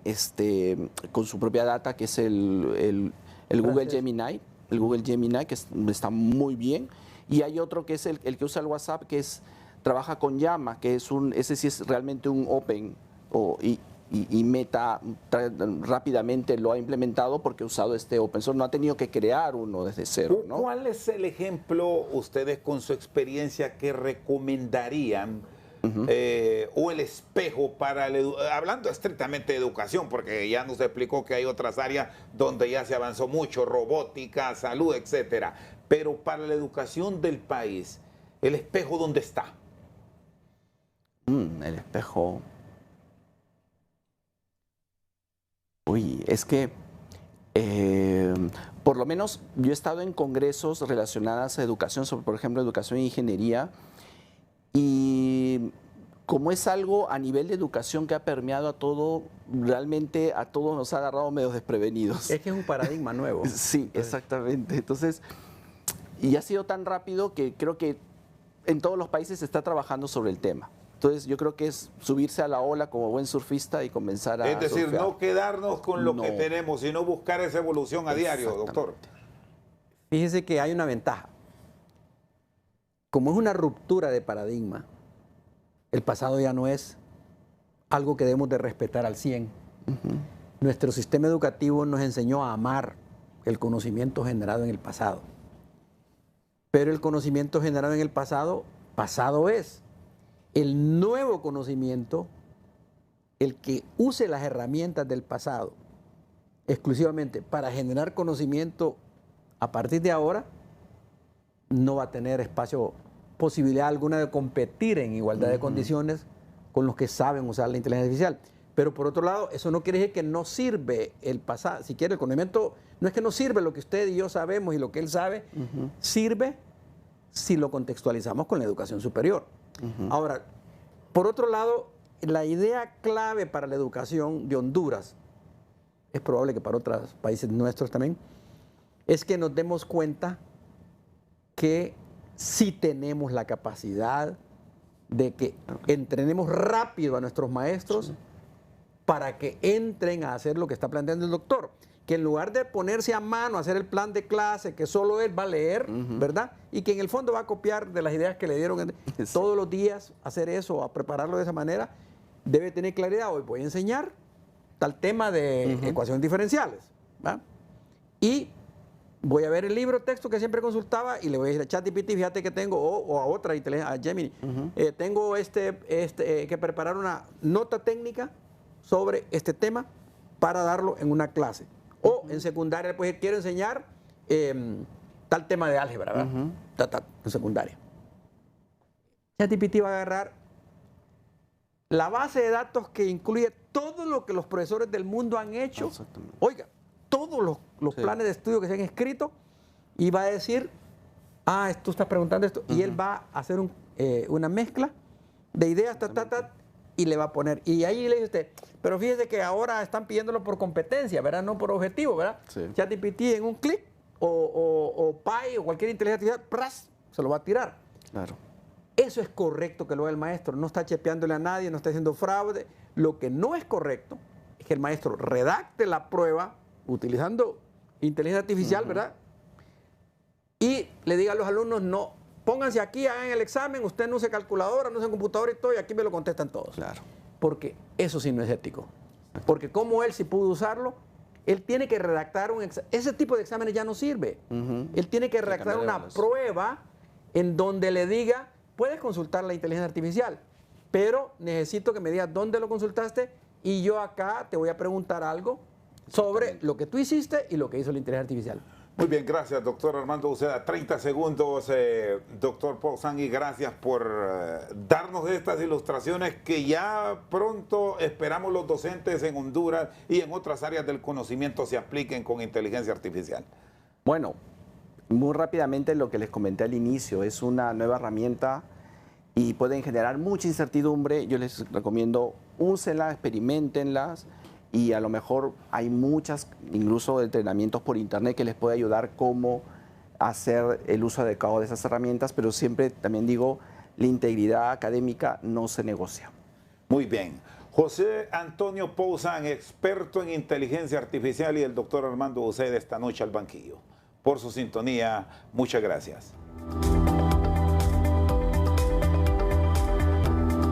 su propia data, que es el Google Gemini. El Google Gemini, que está muy bien. Y hay otro que es el que usa el WhatsApp, que trabaja con Llama, que ese sí es realmente un Open, y Meta rápidamente lo ha implementado porque ha usado este open source, no ha tenido que crear uno desde cero, ¿no? ¿Cuál es el ejemplo, ustedes con su experiencia, que recomendarían o el espejo para, hablando estrictamente de educación, porque ya nos explicó que hay otras áreas donde ya se avanzó mucho, robótica, salud, etcétera, pero para la educación del país, ¿el espejo dónde está? El espejo... Uy, es que por lo menos yo he estado en congresos relacionados a educación, sobre, por ejemplo, educación e ingeniería, y como es algo a nivel de educación que ha permeado a todo, realmente a todos nos ha agarrado medio desprevenidos. Es que es un paradigma nuevo. Sí, exactamente. Entonces, y ha sido tan rápido que creo que en todos los países se está trabajando sobre el tema. Entonces yo creo que es subirse a la ola como buen surfista y comenzar a Es decir, surfear. no quedarnos con lo que tenemos, sino buscar esa evolución a diario, doctor. Fíjese que hay una ventaja. Como es una ruptura de paradigma, el pasado ya no es algo que debemos de respetar al 100. Nuestro sistema educativo nos enseñó a amar el conocimiento generado en el pasado. Pero el conocimiento generado en el pasado, pasado es. El nuevo conocimiento, el que use las herramientas del pasado exclusivamente para generar conocimiento a partir de ahora, no va a tener espacio, posibilidad alguna de competir en igualdad de condiciones con los que saben usar la inteligencia artificial. Pero por otro lado, eso no quiere decir que no sirve el pasado. Si quiere, el conocimiento no es que no sirve lo que usted y yo sabemos y lo que él sabe, sirve si lo contextualizamos con la educación superior. Ahora, por otro lado, la idea clave para la educación de Honduras, es probable que para otros países nuestros también, es que nos demos cuenta que sí tenemos la capacidad de que entrenemos rápido a nuestros maestros para que entren a hacer lo que está planteando el doctor. Que en lugar de ponerse a mano a hacer el plan de clase, que solo él va a leer, ¿verdad? Y que en el fondo va a copiar de las ideas que le dieron todos los días, hacer eso, a prepararlo de esa manera, debe tener claridad. Hoy voy a enseñar tal tema de ecuaciones diferenciales, ¿verdad? Y voy a ver el libro texto que siempre consultaba y le voy a decir a ChatGPT, fíjate que tengo, o a otra inteligencia, a Gemini, tengo que preparar una nota técnica sobre este tema para darlo en una clase. O en secundaria, pues quiero enseñar tal tema de álgebra, ¿verdad? En secundaria. ChatGPT va a agarrar la base de datos que incluye todo lo que los profesores del mundo han hecho. Oiga, todos los planes de estudio que se han escrito, y va a decir, tú estás preguntando esto, y él va a hacer una mezcla de ideas, y le va a poner, y ahí le dice usted, pero fíjese que ahora están pidiéndolo por competencia, ¿verdad? No por objetivo, ¿verdad? Sí. ChatGPT en un clic, o Pi, o cualquier inteligencia artificial, se lo va a tirar. Claro. Eso es correcto que lo haga el maestro, no está chepeándole a nadie, no está haciendo fraude. Lo que no es correcto es que el maestro redacte la prueba utilizando inteligencia artificial, ¿verdad? Y le diga a los alumnos, no, pónganse aquí, hagan el examen, usted no use calculadora, no use computadora y todo, y aquí me lo contestan todos. Claro. Porque eso sí no es ético. Porque como él sí pudo usarlo, él tiene que redactar un examen. Ese tipo de exámenes ya no sirve. Él tiene que redactar una prueba en donde le diga, puedes consultar la inteligencia artificial, pero necesito que me digas dónde lo consultaste y yo acá te voy a preguntar algo sobre lo que tú hiciste y lo que hizo la inteligencia artificial. Muy bien, gracias, doctor Armando Uceda. 30 segundos, doctor Pausán, y gracias por darnos estas ilustraciones que ya pronto esperamos los docentes en Honduras y en otras áreas del conocimiento se apliquen con inteligencia artificial. Bueno, muy rápidamente lo que les comenté al inicio, es una nueva herramienta y pueden generar mucha incertidumbre. Yo les recomiendo, úsenla, experimentenlas. Y a lo mejor hay muchas, incluso entrenamientos por internet que les puede ayudar cómo hacer el uso adecuado de esas herramientas, pero siempre también digo, la integridad académica no se negocia. Muy bien. José Antonio Pausán, experto en inteligencia artificial, y el doctor Armando Uceda esta noche al banquillo. Por su sintonía, muchas gracias.